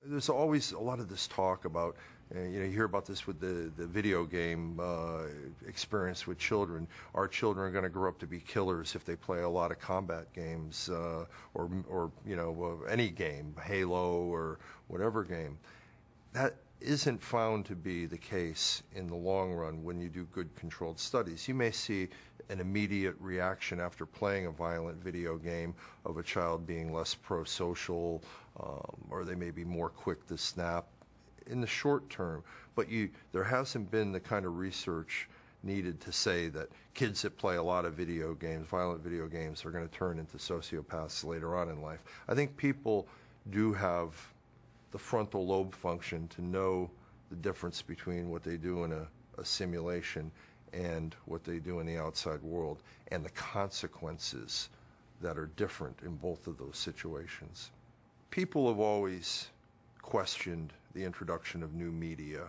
There's always a lot of this talk about, you hear about this with the video game experience with children. Our children are going to grow up to be killers if they play a lot of combat games or any game, Halo or whatever game. That isn't found to be the case in the long run when you do good controlled studies. You may see an immediate reaction after playing a violent video game of a child being less pro-social, or they may be more quick to snap in the short term. But there hasn't been the kind of research needed to say that kids that play a lot of video games, violent video games, are going to turn into sociopaths later on in life. I think people do have the frontal lobe function to know the difference between what they do in a simulation and what they do in the outside world, and the consequences that are different in both of those situations. People have always questioned the introduction of new media,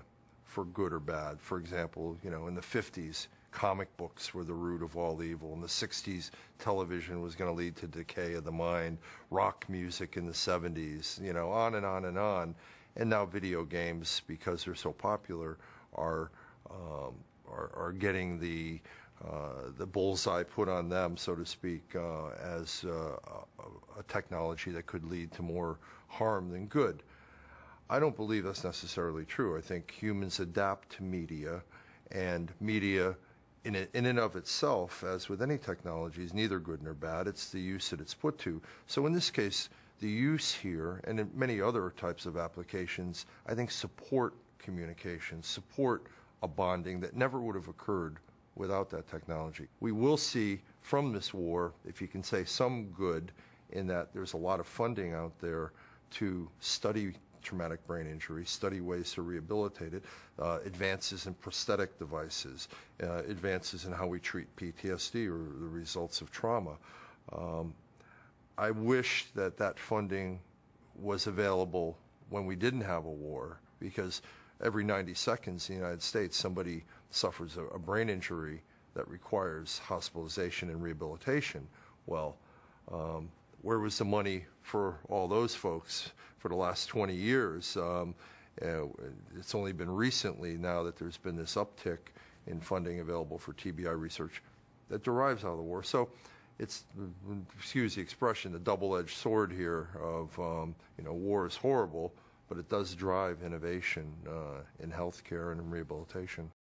for good or bad. For example, in the 50s, comic books were the root of all evil. In the 60s, television was going to lead to decay of the mind. Rock music in the 70s, on and on and on. And now video games, because they're so popular, are getting the bullseye put on them, so to speak, as a technology that could lead to more harm than good. I don't believe that's necessarily true. I think humans adapt to media, and media in and of itself, as with any technology, is neither good nor bad. It's the use that it's put to. So in this case, the use here, and in many other types of applications, I think support communication, support a bonding that never would have occurred without that technology. We will see from this war, if you can say, some good, in that there's a lot of funding out there to study traumatic brain injury, study ways to rehabilitate it, advances in prosthetic devices, advances in how we treat PTSD or the results of trauma. I wish that funding was available when we didn't have a war, because every 90 seconds in the United States somebody suffers a brain injury that requires hospitalization and rehabilitation. Well, where was the money for all those folks for the last 20 years? It's only been recently now that there's been this uptick in funding available for TBI research that derives out of the war. So it's, excuse the expression, the double-edged sword here of, war is horrible, but it does drive innovation in healthcare and in rehabilitation.